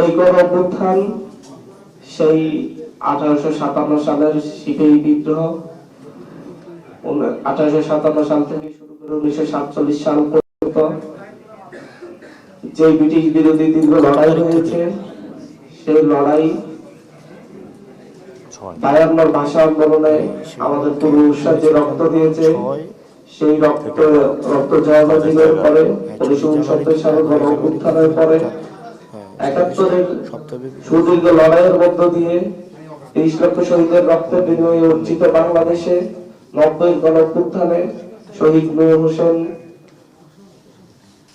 এই গণ অভ্যুত্থান সেই 1857 সালের সিপাহী বিদ্রোহ, 1857 সাল থেকে শুরু করে 1947 সাল পর্যন্ত যে ব্রিটিশ বিরোধী দীর্ঘ লড়াই হয়েছে, সেই লড়াই 52 ভাষা আন্দোলনে আমাদের পূর্বপুরুষরা যে রক্ত দিয়েছে, সেই রক্ত জয়াবর্ধনের পরে 1969 সালে গণ অভ্যুত্থানের পরে 71-এর সুদীর্ঘ লড়াইয়ের মধ্য দিয়ে 30 লক্ষ শহীদের রক্তের বিনিময়ে অর্জিত বাংলাদেশে 90-এর গণ অভ্যুত্থানে শহীদ নূর হোসেন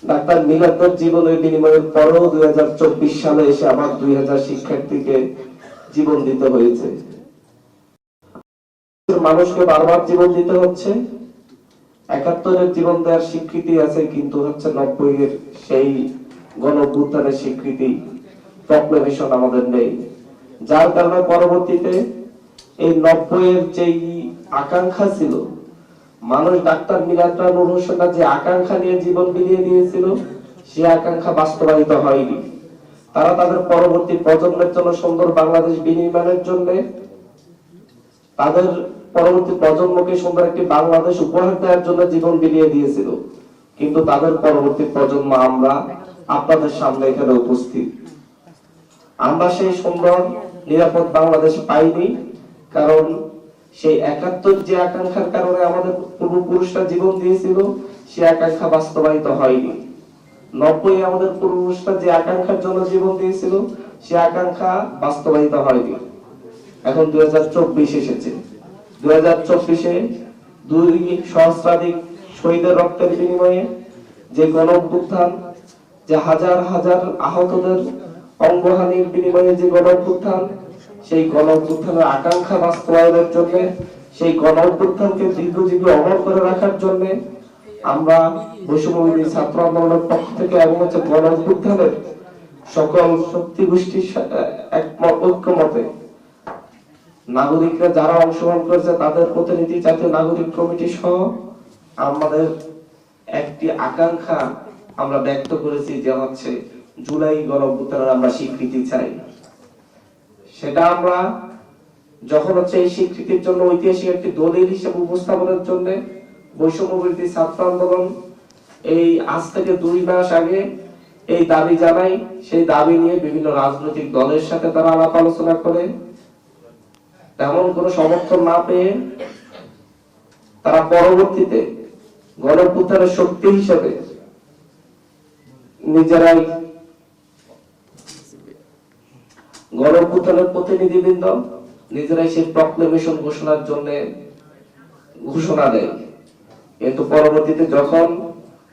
ডাক্তার মিলাদের জীবনের বিনিময়ের পরেও 2024 সালে এসে আবার 2000 শিক্ষার্থীকে জীবন দিতে হয়েছে। মানুষকে বারবার জীবন দিতে হচ্ছে। 71-এর জীবন দেওয়ার স্বীকৃতি আছে, কিন্তু হচ্ছে 90-এর সেই গণ অভ্যুত্থানের স্বীকৃতি প্রক্লেমেশন আমাদের নেই, যার কারণে পরবর্তীতে এই 90-এর যেই আকাঙ্ক্ষা ছিল, মানুষ ডাক্তার মিলাদ নূর হোসেন যে আকাঙ্ক্ষা নিয়ে জীবন বিলিয়ে দিয়েছিল, সে আকাঙ্ক্ষা বাস্তবায়িত হয়নি। তারা তাদের পরবর্তী প্রজন্মের জন্য সুন্দর বাংলাদেশ বিনির্মাণের জন্য, তাদের পরবর্তী প্রজন্মকে সুন্দর একটি বাংলাদেশ উপহার দেওয়ার জন্য জীবন বিলিয়ে দিয়েছিল। কিন্তু তাদের পরবর্তী প্রজন্ম আমরা আপনাদের সামনে এখানে উপস্থিত। আমরা সেই সুন্দর নিরাপদ বাংলাদেশ পাইনি, কারণ সেই 71 যে আকাঙ্ক্ষার কারণে আমাদের পূর্বপুরুষরা জীবন দিয়েছিল, সে আকাঙ্ক্ষা বাস্তবায়িত হয়নি। 90-এ আমাদের পূর্বপুরুষরা যে আকাঙ্ক্ষার জন্য জীবন দিয়েছিল, সে আকাঙ্ক্ষা বাস্তবায়িত হয়নি। এখন 2024 এসেছে। 2024-এ 2 সহস্রাধিক শহীদের রক্তের বিনিময়ে যে গণ অভ্যুত্থান, যে হাজার হাজার আহতদের অঙ্গহানির বিনিময়ে যে গণ অভ্যুত্থান, সেই গণ অভ্যুত্থানের আকাঙ্ক্ষা বাস্তবায়নের জন্য, সেই গণ অভ্যুত্থানকে দীর্ঘজীবী অমর করে রাখার জন্য আমরা বৈষম্যবিরোধী ছাত্র আন্দোলনের পক্ষ থেকে এবং হচ্ছে গণ অভ্যুত্থানের সকল শক্তি গোষ্ঠীর ঐক্যমতে নাগরিকরা যারা অংশগ্রহণ করেছে, তাদের প্রতিনিধি জাতীয় নাগরিক কমিটি সহ আমাদের একটি আকাঙ্ক্ষা আমরা ব্যক্ত করেছি, যে হচ্ছে জুলাই গণ অভ্যুত্থানের আমরা স্বীকৃতি চাই। সেটা আমরা যখন হচ্ছে এই স্বীকৃতির জন্য ঐতিহাসিক একটি দলিল হিসেবে উপস্থাপনের জন্য বৈষম্যবিরোধী ছাত্র আন্দোলন এই আজ থেকে 2 মাস আগে এই দাবি জানাই। সেই দাবি নিয়ে বিভিন্ন রাজনৈতিক দলের সাথে তারা আলাপ আলোচনা করে তেমন কোনো সমর্থন না পেয়ে তারা পরবর্তীতে গণ অভ্যুত্থানের শক্তি হিসেবে নিজেরাই গণ অভ্যুত্থানের প্রতিনিধিবৃন্দ নিজেরাই সেই প্রক্লেমেশন ঘোষণার জন্য ঘোষণা দেয়। কিন্তু পরবর্তীতে যখন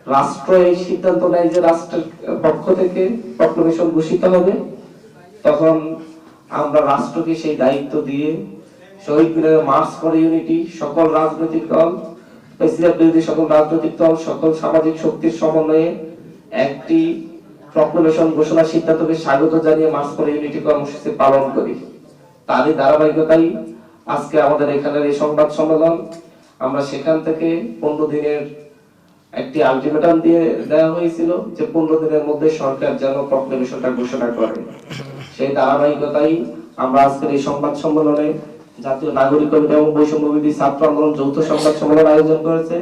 রাষ্ট্র এই সিদ্ধান্ত নেয় যে রাষ্ট্রের পক্ষ থেকে প্রক্লেমেশন ঘোষিত হবে, তখন আমরা রাষ্ট্রকে সেই দায়িত্ব দিয়ে শহীদ মিনারে মার্চ ফর ইউনিটি সকল রাজনৈতিক দল, প্রেসিডেন্ট বিরোধী সকল রাজনৈতিক দল, সকল সামাজিক শক্তির সমন্বয়ে একটি প্রক্লেমেশন ঘোষণার সিদ্ধান্তকে স্বাগত জানিয়ে মার্চ ফর ইউনিটি কর্মসূচি পালন করি। তারই ধারাবাহিকতাই আজকে আমাদের এখানের এই সংবাদ সম্মেলন। আমরা সেখান থেকে 15 দিনের একটি আলটিমেটাম দিয়ে দেওয়া হয়েছিল, যে 15 দিনের মধ্যে সরকার যেন প্রক্লেমেশনটা ঘোষণা করে। সেই ধারাবাহিকতাই আমরা আজকের এই সংবাদ সম্মেলনে জাতীয় নাগরিক কমিটি এবং বৈষম্যবিরোধী ছাত্র আন্দোলন যৌথ সংবাদ সম্মেলন আয়োজন করেছে।